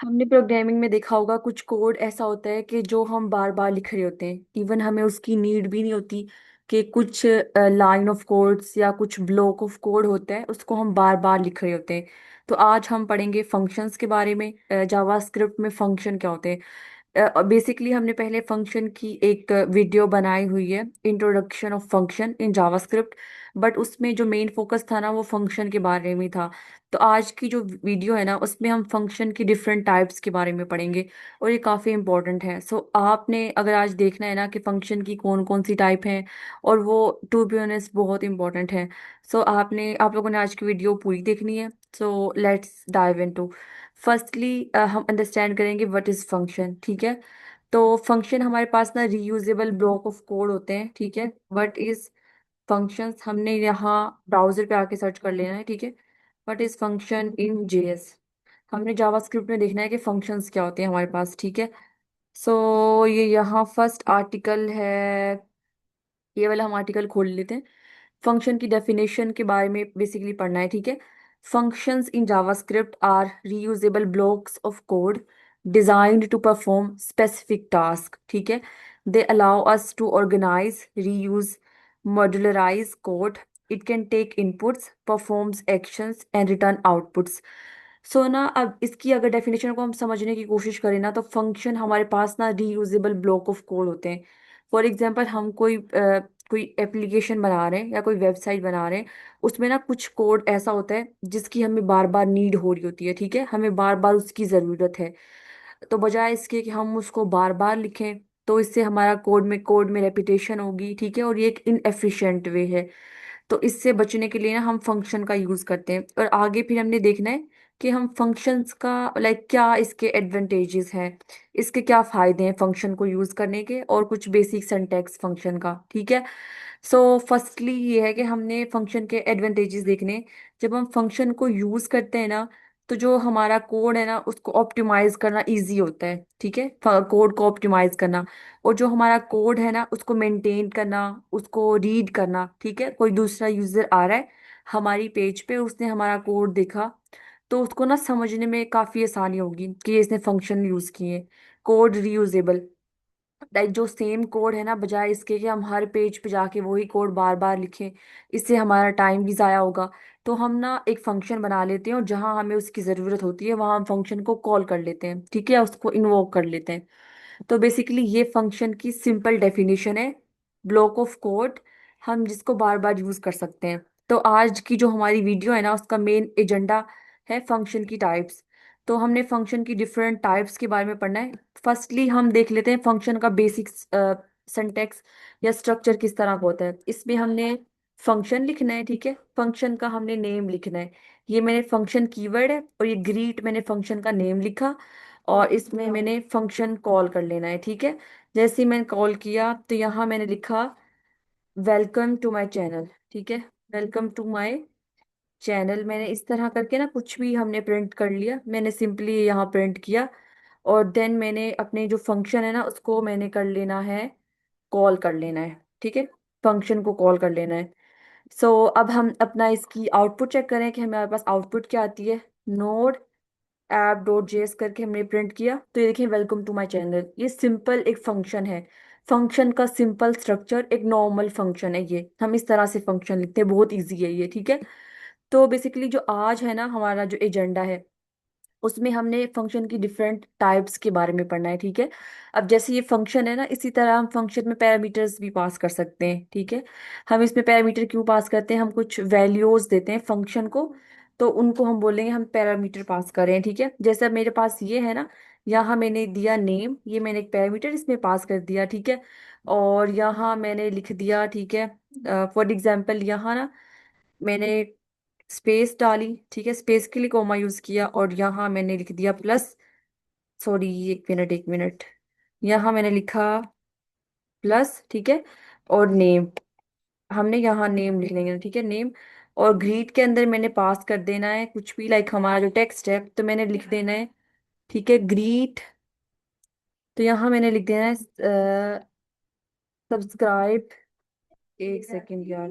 हमने प्रोग्रामिंग में देखा होगा कुछ कोड ऐसा होता है कि जो हम बार बार लिख रहे होते हैं, इवन हमें उसकी नीड भी नहीं होती कि कुछ लाइन ऑफ कोड्स या कुछ ब्लॉक ऑफ कोड होता है उसको हम बार बार लिख रहे होते हैं। तो आज हम पढ़ेंगे फंक्शंस के बारे में। जावास्क्रिप्ट में फंक्शन क्या होते हैं। बेसिकली हमने पहले फंक्शन की एक वीडियो बनाई हुई है, introduction of function in JavaScript. But उसमें जो मेन फोकस था ना वो फंक्शन के बारे में था। तो आज की जो वीडियो है ना उसमें हम फंक्शन की डिफरेंट टाइप्स के बारे में पढ़ेंगे, और ये काफ़ी इंपॉर्टेंट है। सो आपने अगर आज देखना है ना कि फंक्शन की कौन कौन सी टाइप हैं, और वो टू बी ऑनेस्ट बहुत इंपॉर्टेंट है। सो आप लोगों ने आज की वीडियो पूरी देखनी है। So let's dive into. Firstly हम अंडरस्टैंड करेंगे व्हाट इज फंक्शन। ठीक है, तो फंक्शन हमारे पास ना रीयूजेबल ब्लॉक ऑफ कोड होते हैं। ठीक है, व्हाट इज फंक्शंस हमने यहाँ ब्राउजर पे आके सर्च कर लेना है। ठीक है, what is function in JS. हमने जावास्क्रिप्ट में देखना है कि फंक्शंस क्या होते हैं हमारे पास। ठीक है, सो ये यहाँ फर्स्ट आर्टिकल है, ये वाला हम आर्टिकल खोल लेते हैं। फंक्शन की डेफिनेशन के बारे में बेसिकली पढ़ना है। ठीक है, functions in JavaScript are reusable blocks of code designed to perform specific task. ठीक है, they allow us to organise, reuse, modularise code. It can take inputs, performs actions and return outputs. So ना अब इसकी अगर definition को हम समझने की कोशिश करें ना, तो फंक्शन हमारे पास ना रीयूजेबल ब्लॉक ऑफ कोड होते हैं। फॉर एग्जांपल हम कोई एप्लीकेशन बना रहे हैं या कोई वेबसाइट बना रहे हैं, उसमें ना कुछ कोड ऐसा होता है जिसकी हमें बार बार नीड हो रही होती है। ठीक है, हमें बार बार उसकी ज़रूरत है। तो बजाय इसके कि हम उसको बार बार लिखें, तो इससे हमारा कोड में रेपिटेशन होगी। ठीक है, और ये एक इनएफिशिएंट वे है। तो इससे बचने के लिए ना हम फंक्शन का यूज़ करते हैं। और आगे फिर हमने देखना है कि हम फंक्शंस का लाइक क्या इसके एडवांटेजेस हैं, इसके क्या फ़ायदे हैं फंक्शन को यूज़ करने के, और कुछ बेसिक सिंटैक्स फंक्शन का। ठीक है, सो फर्स्टली ये है कि हमने फंक्शन के एडवांटेजेस देखने हैं। जब हम फंक्शन को यूज़ करते हैं ना, तो जो हमारा कोड है ना उसको ऑप्टिमाइज करना इजी होता है। ठीक है, कोड को ऑप्टिमाइज करना, और जो हमारा कोड है ना उसको मेंटेन करना, उसको रीड करना। ठीक है, कोई दूसरा यूजर आ रहा है हमारी पेज पे, उसने हमारा कोड देखा, तो उसको ना समझने में काफ़ी आसानी होगी कि इसने फंक्शन यूज़ किए। कोड रीयूजेबल, लाइक जो सेम कोड है ना, बजाय इसके कि हम हर पेज पे जाके वही कोड बार बार लिखें, इससे हमारा टाइम भी ज़ाया होगा। तो हम ना एक फंक्शन बना लेते हैं, और जहाँ हमें उसकी ज़रूरत होती है वहाँ हम फंक्शन को कॉल कर लेते हैं। ठीक है, उसको इन्वोक कर लेते हैं। तो बेसिकली ये फंक्शन की सिंपल डेफिनेशन है, ब्लॉक ऑफ कोड हम जिसको बार बार यूज कर सकते हैं। तो आज की जो हमारी वीडियो है ना उसका मेन एजेंडा है फंक्शन की टाइप्स। तो हमने फंक्शन की डिफरेंट टाइप्स के बारे में पढ़ना है। फर्स्टली हम देख लेते हैं फंक्शन का बेसिक सिंटैक्स या स्ट्रक्चर किस तरह का होता है। इसमें हमने फंक्शन लिखना है। ठीक है, फंक्शन का हमने नेम लिखना है। ये मैंने फंक्शन कीवर्ड है, और ये ग्रीट मैंने फंक्शन का नेम लिखा, और इसमें मैंने फंक्शन कॉल कर लेना है। ठीक है, जैसे ही मैंने कॉल किया तो यहाँ मैंने लिखा वेलकम टू माय चैनल। ठीक है, वेलकम टू माय चैनल मैंने इस तरह करके ना कुछ भी हमने प्रिंट कर लिया, मैंने सिंपली यहाँ प्रिंट किया। और देन मैंने अपने जो फंक्शन है ना उसको मैंने कर लेना है, कॉल कर लेना है। ठीक है, फंक्शन को कॉल कर लेना है। सो अब हम अपना इसकी आउटपुट चेक करें कि हमारे पास आउटपुट क्या आती है। नोड ऐप डॉट जेएस करके हमने प्रिंट किया, तो ये देखिए वेलकम टू माय चैनल, ये सिंपल एक फंक्शन है। फंक्शन का सिंपल स्ट्रक्चर एक नॉर्मल फंक्शन है, ये हम इस तरह से फंक्शन लिखते हैं, बहुत इजी है ये। ठीक है, तो बेसिकली जो आज है ना हमारा जो एजेंडा है, उसमें हमने फंक्शन की डिफरेंट टाइप्स के बारे में पढ़ना है। ठीक है, अब जैसे ये फंक्शन है ना, इसी तरह हम फंक्शन में पैरामीटर्स भी पास कर सकते हैं। ठीक है, हम इसमें पैरामीटर क्यों पास करते हैं, हम कुछ वैल्यूज देते हैं फंक्शन को, तो उनको हम बोलेंगे हम पैरामीटर पास करें। ठीक है, जैसे अब मेरे पास ये है ना, यहाँ मैंने दिया नेम, ये मैंने एक पैरामीटर इसमें पास कर दिया। ठीक है, और यहाँ मैंने लिख दिया। ठीक है, फॉर एग्जाम्पल यहाँ ना मैंने स्पेस डाली। ठीक है, स्पेस के लिए कोमा यूज किया, और यहाँ मैंने लिख दिया प्लस, सॉरी एक मिनट, यहाँ मैंने लिखा प्लस। ठीक है, और नेम, हमने यहाँ नेम लिख लेंगे। ठीक है, नेम, और ग्रीट के अंदर मैंने पास कर देना है कुछ भी, लाइक हमारा जो टेक्स्ट है तो मैंने लिख देना है। ठीक है, ग्रीट, तो यहाँ मैंने लिख देना है सब्सक्राइब। एक सेकेंड यार,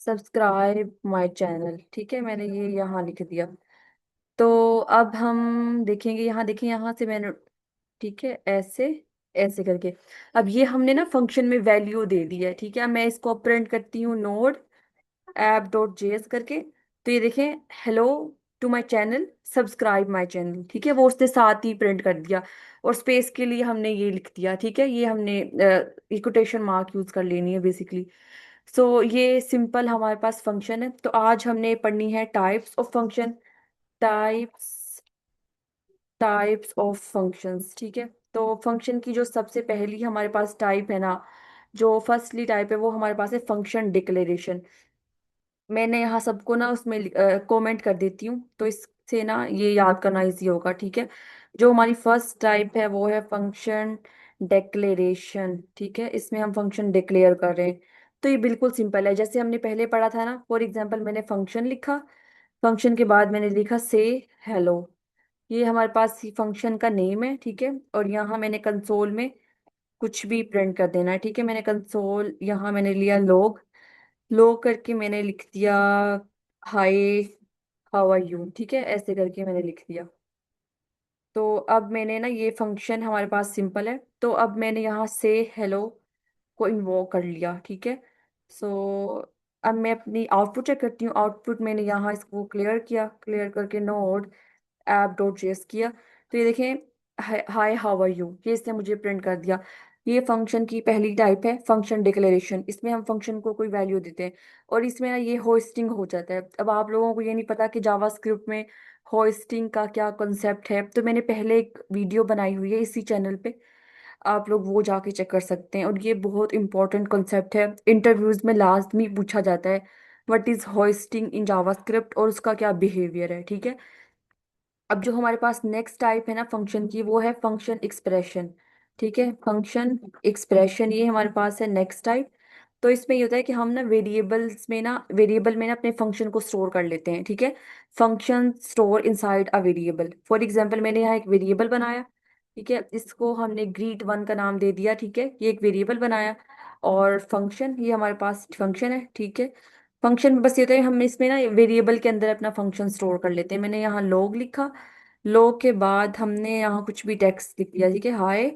सब्सक्राइब माय चैनल, ठीक है, मैंने ये यहाँ लिख दिया। तो अब हम देखेंगे, यहाँ देखें, यहाँ से मैंने, ठीक है, ऐसे ऐसे करके। अब ये हमने ना फंक्शन में वैल्यू दे दी है, ठीक है। अब मैं इसको प्रिंट करती हूँ नोड ऐप डॉट जेएस करके। तो ये देखें, hello to my channel, subscribe my channel, ठीक है, वो उसने साथ ही प्रिंट कर दिया। और स्पेस के लिए हमने ये लिख दिया, ठीक है, ये हमने कोटेशन मार्क यूज कर लेनी है बेसिकली। सो ये सिंपल हमारे पास फंक्शन है। तो आज हमने पढ़नी है types of function. Types types of functions, ठीक है। तो फंक्शन की जो सबसे पहली हमारे पास टाइप है ना, जो फर्स्टली टाइप है, वो हमारे पास है फंक्शन डिक्लेरेशन। मैंने यहाँ सबको ना उसमें कमेंट कर देती हूँ, तो इससे ना ये याद करना इजी होगा, ठीक है। जो हमारी फर्स्ट टाइप है वो है फंक्शन डिक्लेरेशन, ठीक है। इसमें हम फंक्शन डिक्लेयर कर रहे हैं। तो ये बिल्कुल सिंपल है, जैसे हमने पहले पढ़ा था ना। फॉर एग्जांपल, मैंने फंक्शन लिखा, फंक्शन के बाद मैंने लिखा से हेलो। ये हमारे पास फंक्शन का नेम है, ठीक है। और यहाँ मैंने कंसोल में कुछ भी प्रिंट कर देना है, ठीक है। मैंने कंसोल, यहाँ मैंने लिया लॉग, लॉग करके मैंने लिख दिया हाय हाउ आर यू, ठीक है, ऐसे करके मैंने लिख दिया। तो अब मैंने ना, ये फंक्शन हमारे पास सिंपल है, तो अब मैंने यहाँ से हेलो को इन्वोक कर लिया, ठीक है। सो अब मैं अपनी आउटपुट चेक करती हूँ। आउटपुट मैंने यहाँ इसको क्लियर किया, क्लियर करके नोड ऐप डॉट जेएस किया। तो ये देखें, हाय हाउ आर यू, ये इसने मुझे प्रिंट कर दिया। ये फंक्शन की पहली टाइप है, फंक्शन डिक्लेरेशन। इसमें हम फंक्शन को कोई वैल्यू देते हैं, और इसमें ना ये होस्टिंग हो जाता है। अब आप लोगों को ये नहीं पता कि जावास्क्रिप्ट में होस्टिंग का क्या कॉन्सेप्ट है, तो मैंने पहले एक वीडियो बनाई हुई है इसी चैनल पे, आप लोग वो जाके चेक कर सकते हैं। और ये बहुत इंपॉर्टेंट कॉन्सेप्ट है, इंटरव्यूज में लाजमी पूछा जाता है, what is hosting in JavaScript, और उसका क्या बिहेवियर है, ठीक है। अब जो हमारे पास नेक्स्ट टाइप है ना फंक्शन की, वो है फंक्शन एक्सप्रेशन, ठीक है। फंक्शन एक्सप्रेशन ये हमारे पास है नेक्स्ट टाइप। तो इसमें ये होता है कि हम ना वेरिएबल में ना अपने फंक्शन को स्टोर कर लेते हैं, ठीक है। Function store inside a variable. For example, मैंने यहाँ एक वेरिएबल बनाया, ठीक है, इसको हमने ग्रीट वन का नाम दे दिया, ठीक है, ये एक वेरिएबल बनाया। और फंक्शन, ये हमारे पास फंक्शन है, ठीक है। फंक्शन में बस ये होता है, हम इसमें ना वेरिएबल के अंदर अपना फंक्शन स्टोर कर लेते हैं। मैंने यहाँ लॉग लिखा, लॉग के बाद हमने यहाँ कुछ भी टेक्स्ट लिख दिया, ठीक है, hi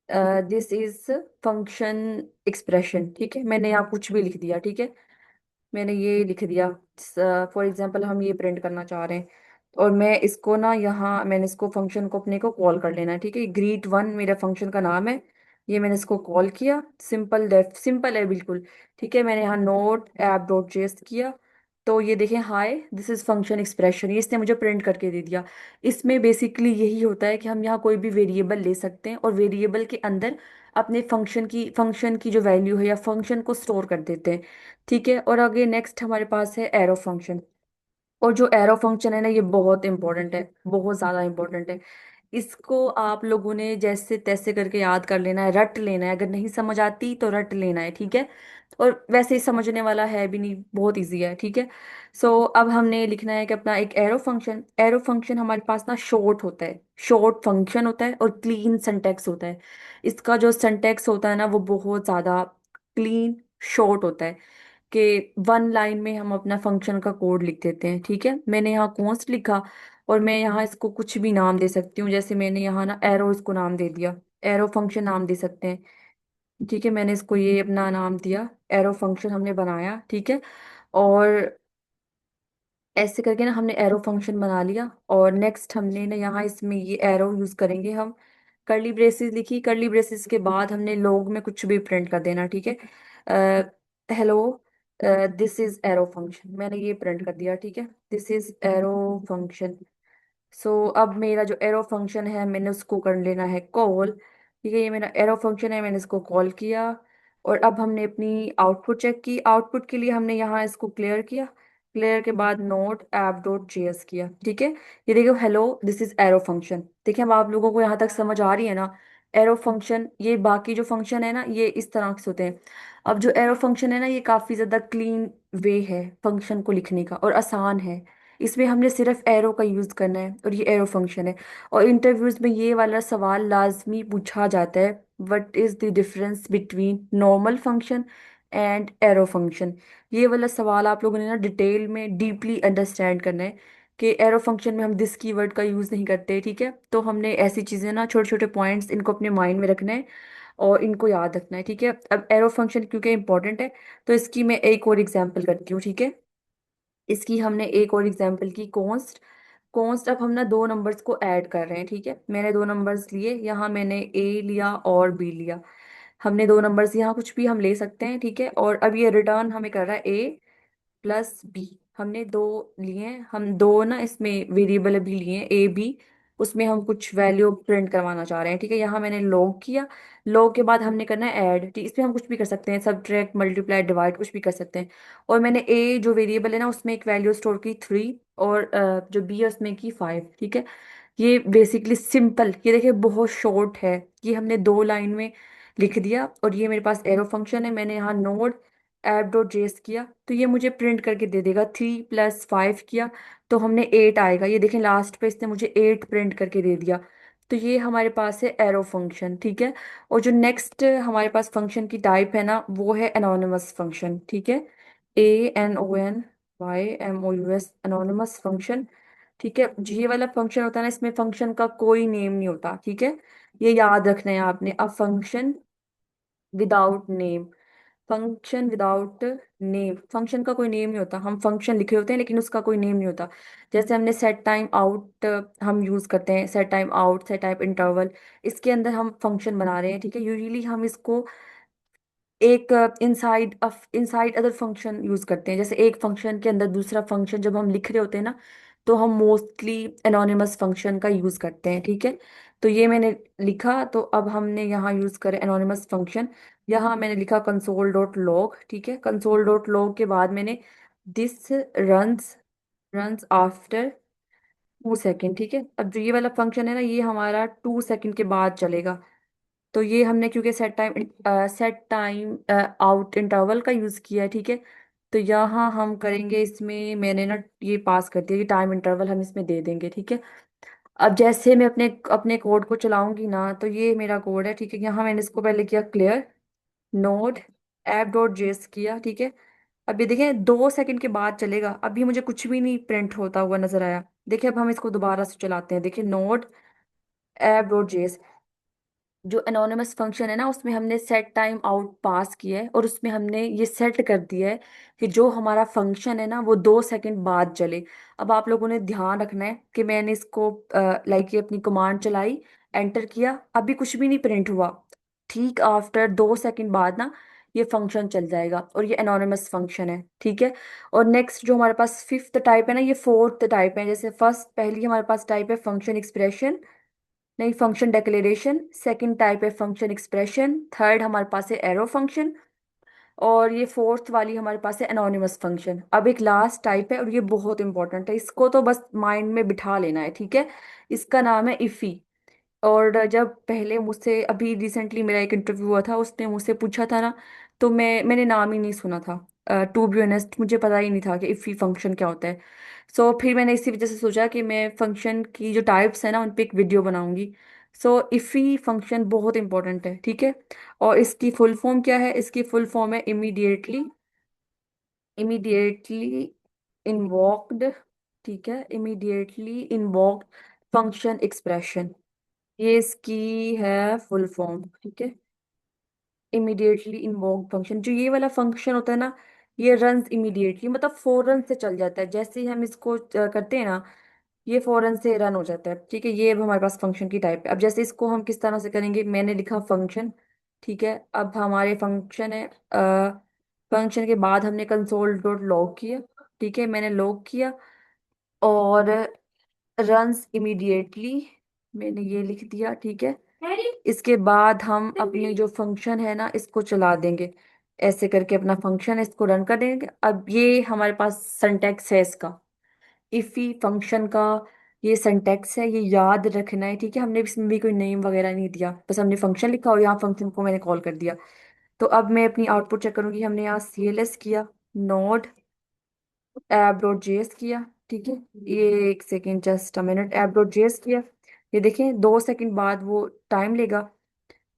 this is function expression, ठीक है। मैंने यहाँ कुछ भी लिख दिया, ठीक है, मैंने ये लिख दिया। फॉर एग्जांपल, हम ये प्रिंट करना चाह रहे हैं, और मैं इसको ना, यहाँ मैंने इसको फंक्शन को अपने को कॉल कर लेना है, ठीक है। ग्रीट वन मेरा फंक्शन का नाम है, ये मैंने इसको कॉल किया। सिंपल डेफ सिंपल है बिल्कुल, ठीक है। मैंने यहाँ नोट ऐप डॉट जेएस किया। तो ये देखें, hi this is function expression, ये इसने मुझे प्रिंट करके दे दिया। इसमें बेसिकली यही होता है कि हम यहाँ कोई भी वेरिएबल ले सकते हैं, और वेरिएबल के अंदर अपने फंक्शन की जो वैल्यू है या फंक्शन को स्टोर कर देते हैं, ठीक है। और आगे नेक्स्ट हमारे पास है एरो फंक्शन। और जो एरो फंक्शन है ना, ये बहुत इंपॉर्टेंट है, बहुत ज़्यादा इंपॉर्टेंट है। इसको आप लोगों ने जैसे तैसे करके याद कर लेना है, रट लेना है। अगर नहीं समझ आती तो रट लेना है, ठीक है। और वैसे ही समझने वाला है भी नहीं, बहुत इजी है, ठीक है। सो अब हमने लिखना है कि अपना एक एरो फंक्शन हमारे पास ना शॉर्ट होता है, शॉर्ट फंक्शन होता है, और क्लीन सिंटैक्स होता है। इसका जो सिंटैक्स होता है ना, वो बहुत ज़्यादा क्लीन शॉर्ट होता है, कि वन लाइन में हम अपना फंक्शन का कोड लिख देते हैं, ठीक है। मैंने यहाँ कॉन्स्ट लिखा, और मैं यहाँ इसको कुछ भी नाम दे सकती हूँ। जैसे मैंने यहाँ ना एरो इसको नाम दे दिया, एरो फंक्शन नाम दे सकते हैं, ठीक है। मैंने इसको ये अपना नाम दिया, एरो फंक्शन हमने बनाया, ठीक है। और ऐसे करके ना हमने एरो फंक्शन बना लिया। और नेक्स्ट हमने ना यहाँ इसमें ये एरो यूज करेंगे हम। करली ब्रेसेस लिखी, करली ब्रेसेस के बाद हमने लॉग में कुछ भी प्रिंट कर देना, ठीक है। Hello this is arrow function, मैंने ये प्रिंट कर दिया, ठीक है, दिस इज एरो फंक्शन। सो अब मेरा जो एरो फंक्शन है, मैंने उसको कर लेना है कॉल, ठीक है। ये मेरा एरो फंक्शन है, मैंने इसको कॉल किया। और अब हमने अपनी आउटपुट चेक की। आउटपुट के लिए हमने यहाँ इसको क्लियर किया, क्लियर के बाद नोट ऐप डॉट जेएस किया, ठीक है। ये देखो, hello this is arrow function. देखिए, अब आप लोगों को यहाँ तक समझ आ रही है ना। एरो फंक्शन, ये बाकी जो फंक्शन है ना, ये इस तरह से होते हैं। अब जो एरो फंक्शन है ना, ये काफ़ी ज़्यादा क्लीन वे है फंक्शन को लिखने का, और आसान है। इसमें हमने सिर्फ एरो का यूज़ करना है, और ये एरो फंक्शन है। और इंटरव्यूज में ये वाला सवाल लाजमी पूछा जाता है, what is the difference between normal function and arrow function. ये वाला सवाल आप लोगों ने ना डिटेल में डीपली अंडरस्टैंड करना है कि एरो फंक्शन में हम दिस कीवर्ड का यूज़ नहीं करते, ठीक है। तो हमने ऐसी चीज़ें ना, छोटे छोटे पॉइंट्स, इनको अपने माइंड में रखना है और इनको याद रखना है, ठीक है। अब एरो फंक्शन क्योंकि इंपॉर्टेंट है, तो इसकी मैं एक और एग्जांपल करती हूँ, ठीक है। इसकी हमने एक और एग्जांपल की, कॉन्स्ट। कॉन्स्ट, अब हम ना दो नंबर्स को ऐड कर रहे हैं, ठीक है। मैंने दो नंबर्स लिए, यहाँ मैंने ए लिया और बी लिया। हमने दो नंबर्स, यहाँ कुछ भी हम ले सकते हैं, ठीक है। और अब ये रिटर्न हमें कर रहा है ए प्लस बी। हमने दो लिए हैं, हम दो ना इसमें वेरिएबल भी लिए हैं ए बी, उसमें हम कुछ वैल्यू प्रिंट करवाना चाह रहे हैं, ठीक है। यहाँ मैंने लॉग किया, लॉग के बाद हमने करना है ऐड, ठीक। इसमें हम कुछ भी कर सकते हैं, सब्ट्रैक्ट, मल्टीप्लाई, डिवाइड, कुछ भी कर सकते हैं। और मैंने ए जो वेरिएबल है ना, उसमें एक वैल्यू स्टोर की 3, और जो बी है उसमें की 5, ठीक है। ये बेसिकली सिंपल, ये देखिए बहुत शॉर्ट है, ये हमने दो लाइन में लिख दिया। और ये मेरे पास एरो फंक्शन है, मैंने यहाँ नोड ऐप डॉट जेएस किया, तो ये मुझे प्रिंट करके दे देगा। 3 + 5 किया तो हमने 8 आएगा, ये देखें लास्ट पे इसने मुझे 8 प्रिंट करके दे दिया। तो ये हमारे पास है एरो फंक्शन, ठीक है। और जो नेक्स्ट हमारे पास फंक्शन की टाइप है ना, वो है एनोनिमस फंक्शन, ठीक है। ANONYMOUS, एनोनिमस फंक्शन, ठीक है। जो ये वाला फंक्शन होता है ना, इसमें फंक्शन का कोई नेम नहीं होता, ठीक है। ये याद रखना है आपने, a function without name. Function without name, function का कोई नेम नहीं होता। हम फंक्शन लिखे होते हैं लेकिन उसका कोई नेम नहीं होता। जैसे हमने सेट टाइम आउट हम यूज करते हैं, set time out, set time interval, इसके अंदर हम फंक्शन बना रहे हैं, ठीक है। यूजुअली हम इसको एक इनसाइड अदर फंक्शन यूज करते हैं। जैसे एक फंक्शन के अंदर दूसरा फंक्शन जब हम लिख रहे होते हैं ना, तो हम मोस्टली एनोनिमस फंक्शन का यूज करते हैं, ठीक है। तो ये मैंने लिखा, तो अब हमने यहाँ यूज करें एनोनिमस फंक्शन। यहाँ मैंने लिखा कंसोल डॉट लॉग, ठीक है। कंसोल डॉट लॉग के बाद मैंने this runs runs after 2 second, ठीक है। अब जो ये वाला फंक्शन है ना, ये हमारा 2 सेकेंड के बाद चलेगा। तो ये हमने क्योंकि सेट टाइम आउट इंटरवल का यूज किया है, ठीक है। तो यहाँ हम करेंगे, इसमें मैंने ना ये पास कर दिया कि टाइम इंटरवल हम इसमें दे देंगे, ठीक है। अब जैसे मैं अपने अपने कोड को चलाऊंगी ना, तो ये मेरा कोड है, ठीक है। यहाँ मैंने इसको पहले किया clear, node app dot JS किया, ठीक है। अब ये देखें 2 सेकंड के बाद चलेगा, अभी मुझे कुछ भी नहीं प्रिंट होता हुआ नजर आया। देखिए अब हम इसको दोबारा से चलाते हैं, देखिए नोड ऐप डॉट जेएस। जो एनोनिमस फंक्शन है ना, उसमें हमने सेट टाइम आउट पास किया है, और उसमें हमने ये सेट कर दिया है कि जो हमारा फंक्शन है ना, वो 2 सेकंड बाद चले। अब आप लोगों ने ध्यान रखना है कि मैंने इसको लाइक ये अपनी कमांड चलाई, एंटर किया, अभी कुछ भी नहीं प्रिंट हुआ। ठीक आफ्टर 2 सेकंड बाद ना ये फंक्शन चल जाएगा, और ये एनोनिमस फंक्शन है, ठीक है। और नेक्स्ट जो हमारे पास फिफ्थ टाइप है ना, ये फोर्थ टाइप है। जैसे फर्स्ट, पहली हमारे पास टाइप है फंक्शन एक्सप्रेशन, नहीं फंक्शन डेक्लेरेशन। सेकंड टाइप है फंक्शन एक्सप्रेशन। थर्ड हमारे पास है एरो फंक्शन। और ये फोर्थ वाली हमारे पास है एनोनिमस फंक्शन। अब एक लास्ट टाइप है, और ये बहुत इंपॉर्टेंट है, इसको तो बस माइंड में बिठा लेना है, ठीक है। इसका नाम है इफी। और जब पहले मुझसे अभी रिसेंटली मेरा एक इंटरव्यू हुआ था, उसने मुझसे पूछा था ना, तो मैंने नाम ही नहीं सुना था। टू बी ऑनेस्ट, मुझे पता ही नहीं था कि इफ़ी फंक्शन क्या होता है। सो फिर मैंने इसी वजह से सोचा कि मैं फंक्शन की जो टाइप्स है ना, उन पे एक वीडियो बनाऊंगी। सो इफ़ी फंक्शन बहुत इंपॉर्टेंट है, ठीक है। और इसकी फुल फॉर्म क्या है? इसकी फुल फॉर्म है इमीडिएटली इमीडिएटली इन्वोक्ड, ठीक है। इमीडिएटली इन्वोक्ड फंक्शन एक्सप्रेशन, ये इसकी है फुल फॉर्म, ठीक है। इमीडिएटली इन्वोक्ड फंक्शन, जो ये वाला फंक्शन होता है ना, ये रन्स इमीडिएटली, मतलब फौरन से चल जाता है। जैसे ही हम इसको करते हैं ना, ये फौरन से रन हो जाता है, ठीक है। ये अब हमारे पास फंक्शन की टाइप है। अब जैसे इसको हम किस तरह से करेंगे, मैंने लिखा फंक्शन, ठीक है। अब हमारे फंक्शन है, फंक्शन के बाद हमने कंसोल डॉट लॉग किया, ठीक है। मैंने लॉग किया, और रन्स इमीडिएटली मैंने ये लिख दिया, ठीक है। इसके बाद हम अपनी जो फंक्शन है ना, इसको चला देंगे, ऐसे करके अपना फंक्शन है इसको रन कर देंगे। अब ये हमारे पास सिंटैक्स है इसका, इफी फंक्शन का। ये सिंटैक्स है, ये याद रखना है, ठीक है। हमने इसमें भी कोई नेम वगैरह नहीं दिया, बस हमने फंक्शन लिखा और यहाँ फंक्शन को मैंने कॉल कर दिया। तो अब मैं अपनी आउटपुट चेक करूंगी, हमने यहाँ सीएलएस किया, नोड ऐप डॉट जेएस किया, ठीक है। ये एक second, just a minute, app dot JS किया, ये देखें 2 सेकंड बाद वो टाइम लेगा।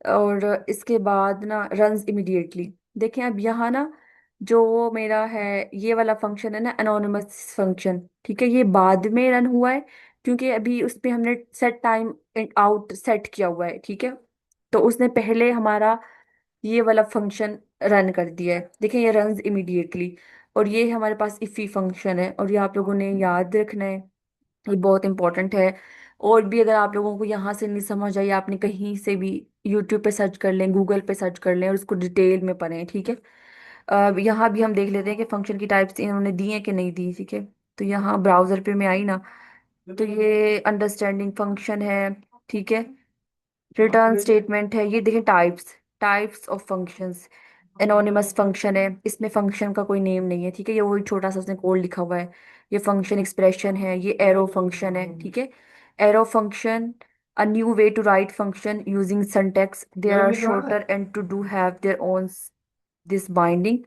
और इसके बाद ना रन्स इमीडिएटली, देखें अब यहाँ ना, जो मेरा है ये वाला फंक्शन है ना, एनोनिमस फंक्शन, ठीक है, ये बाद में रन हुआ है क्योंकि अभी उस पे हमने सेट टाइम आउट सेट किया हुआ है, ठीक है। तो उसने पहले हमारा ये वाला फंक्शन रन कर दिया है, देखिए ये रन इमीडिएटली। और ये हमारे पास इफी फंक्शन है, और ये आप लोगों ने याद रखना है, ये बहुत इंपॉर्टेंट है। और भी अगर आप लोगों को यहाँ से नहीं समझ आई, आपने कहीं से भी यूट्यूब पे सर्च कर लें, गूगल पे सर्च कर लें और उसको डिटेल में पढ़ें, ठीक है। अब यहाँ भी हम देख लेते हैं कि फंक्शन की टाइप्स इन्होंने दी हैं कि नहीं दी, ठीक है। तो यहाँ ब्राउजर पे मैं आई ना, तो ये अंडरस्टैंडिंग फंक्शन है, ठीक है। रिटर्न स्टेटमेंट है, ये देखें types, types of functions. Anonymous function है, इसमें फंक्शन का कोई नेम नहीं है, ठीक है, ये वही छोटा सा उसने कोड लिखा हुआ है। ये फंक्शन एक्सप्रेशन है, ये एरो फंक्शन है, ठीक है। Arrow function, a new way to write function using syntax, there are shorter and to do have their own this binding,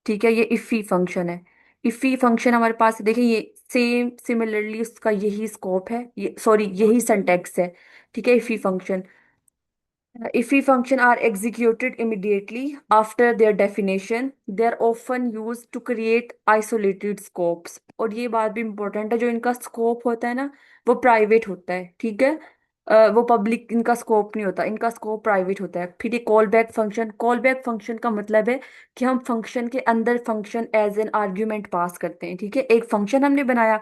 ठीक है। ये इफी फंक्शन है। इफी फंक्शन हमारे पास देखिए, ये सेम सिमिलरली उसका यही स्कोप है, ये सॉरी यही सिंटैक्स है, ठीक है। Iffy function, Iffy function are executed immediately after their definition. They are often used to create isolated scopes. और ये बात भी इम्पोर्टेंट है, जो इनका स्कोप होता है ना, वो प्राइवेट होता है, ठीक है। वो पब्लिक इनका स्कोप नहीं होता, इनका स्कोप प्राइवेट होता है। फिर ये callback function, callback function का मतलब है कि हम फंक्शन के अंदर function as an argument pass करते हैं, ठीक है। एक फंक्शन हमने बनाया,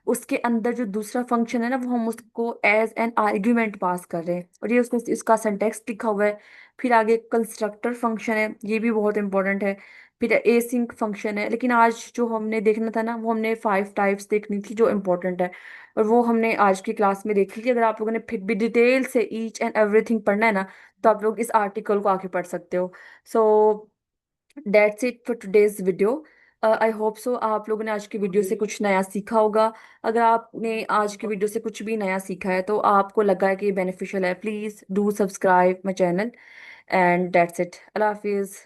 उसके अंदर जो दूसरा फंक्शन है ना, वो हम उसको एज एन आर्ग्यूमेंट पास कर रहे हैं, और ये उसमें इसका सिंटेक्स लिखा हुआ है। फिर आगे कंस्ट्रक्टर फंक्शन है, ये भी बहुत इंपॉर्टेंट है। फिर एसिंक फंक्शन है, लेकिन आज जो हमने देखना था ना, वो हमने 5 टाइप्स देखनी थी जो इम्पोर्टेंट है, और वो हमने आज की क्लास में देख ली थी। अगर आप लोगों ने फिर भी डिटेल से ईच एंड एवरीथिंग पढ़ना है ना, तो आप लोग इस आर्टिकल को आके पढ़ सकते हो। So that's it for today's video. I hope so आप लोगों ने आज की वीडियो से कुछ नया सीखा होगा। अगर आपने आज की वीडियो से कुछ भी नया सीखा है, तो आपको लगा है कि ये बेनिफिशियल है, please do subscribe my channel. And that's it, अल्लाह हाफिज़।